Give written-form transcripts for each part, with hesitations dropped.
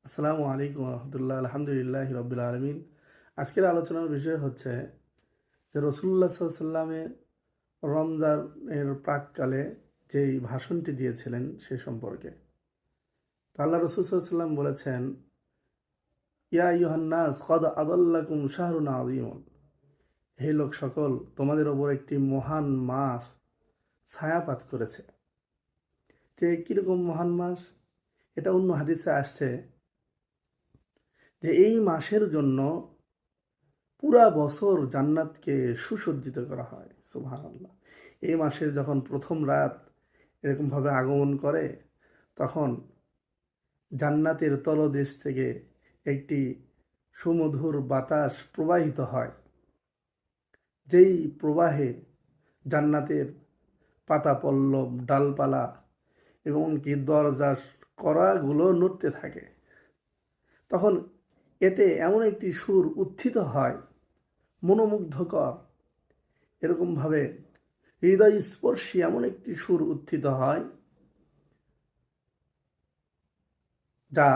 আসসালামু আলাইকুম রহমতুল্লাহ আলহামদুলিল্লাহ রবিল আলমিন। আজকের আলোচনার বিষয় হচ্ছে যে রসুল্লাহ সাল্লামে রমজানের প্রাককালে যেই ভাষণটি দিয়েছিলেন সে সম্পর্কে। তো আল্লাহ রসুল সাল্লাম বলেছেন, ইয়া ইউহান্নাস কদ আদাল্লাকুম শাহরুন আযীমুন, হে লোক সকল, তোমাদের ওপর একটি মহান মাস ছায়াপাত করেছে। যে কীরকম মহান মাস, এটা অন্য হাদিসে আসছে যে এই মাসের জন্য পুরা বছর জান্নাতকে সুসজ্জিত করা হয়। সুবহানাল্লাহ। এই মাসের যখন প্রথম রাত এরকমভাবে আগমন করে, তখন জান্নাতের তলদেশ থেকে একটি সুমধুর বাতাস প্রবাহিত হয়, যেই প্রবাহে জান্নাতের পাতা পল্লব, ডালপালা এবং কি দরজার কড়াগুলো নড়তে থাকে। তখন এতে এমন একটি সুর উত্থিত হয়, মনোমুগ্ধকর, এরকমভাবে হৃদয়স্পর্শী এমন একটি সুর উত্থিত হয় যা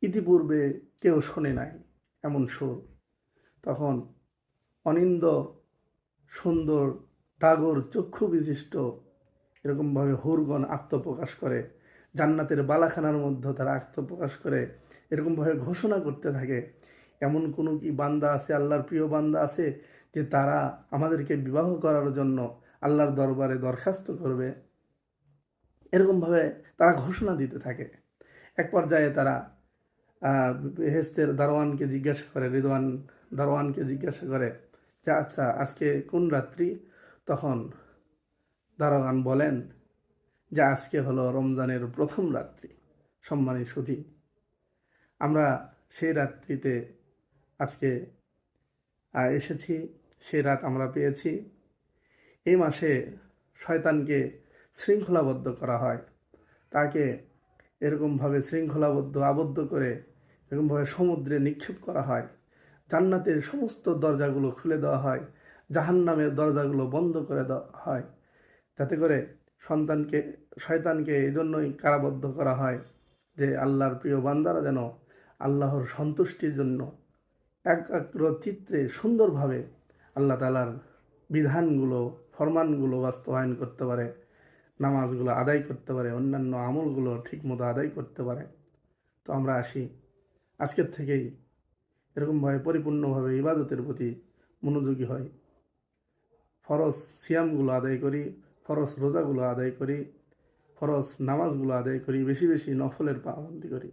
ইতিপূর্বে কেউ শোনে নাই, এমন সুর। তখন অনিন্দ সুন্দর ডাগর চক্ষু বিশিষ্ট এরকমভাবে হুরগণ আত্মপ্রকাশ করে, জান্নাতের বালাখানার মধ্যে তারা আত্মপ্রকাশ করে এরকমভাবে ঘোষণা করতে থাকে, এমন কোনো কি বান্দা আছে, আল্লাহর প্রিয় বান্দা আছে যে তারা আমাদেরকে বিবাহ করার জন্য আল্লাহর দরবারে দরখাস্ত করবে। এরকমভাবে তারা ঘোষণা দিতে থাকে। এক পর্যায়ে তারা বেহেস্তের দারোয়ানকে জিজ্ঞাসা করে, রিদওয়ান দারোয়ানকে জিজ্ঞাসা করে যে আচ্ছা, আজকে কোন রাত্রি? তখন দারোয়ান বলেন যে আজকে হলো রমজানের প্রথম রাত্রি। সম্মানী সুধী, আমরা সেই রাত্রিতে আজকে এসেছি, সেই রাত আমরা পেয়েছি। এই মাসে শয়তানকে শৃঙ্খলাবদ্ধ করা হয়, তাকে এরকমভাবে শৃঙ্খলাবদ্ধ আবদ্ধ করে এরকমভাবে সমুদ্রে নিক্ষেপ করা হয়। জান্নাতের সমস্ত দরজাগুলো খুলে দেওয়া হয়, জাহান্নামের দরজাগুলো বন্ধ করে দেওয়া হয়, যাতে করে শয়তানকে এজন্যই কারাবদ্ধ করা হয় যে আল্লাহর প্রিয় বান্দারা যেন আল্লাহর সন্তুষ্টির জন্য একাগ্র চিত্রে সুন্দরভাবে আল্লাহ তাআলার বিধানগুলো, ফরমানগুলো বাস্তবায়ন করতে পারে, নামাজগুলো আদায় করতে পারে, অন্যান্য আমলগুলো ঠিকমতো আদায় করতে পারে। তো আমরা আসি, আজকের থেকেই এরকমভাবে পরিপূর্ণভাবে ইবাদতের প্রতি মনোযোগী হই, ফরজ সিয়ামগুলো আদায় করি, ফরজ রোজাগুলো আদায় করি, ফরজ নামাজগুলো আদায় করি, বেশি বেশি নফলের পাবন্দি করি।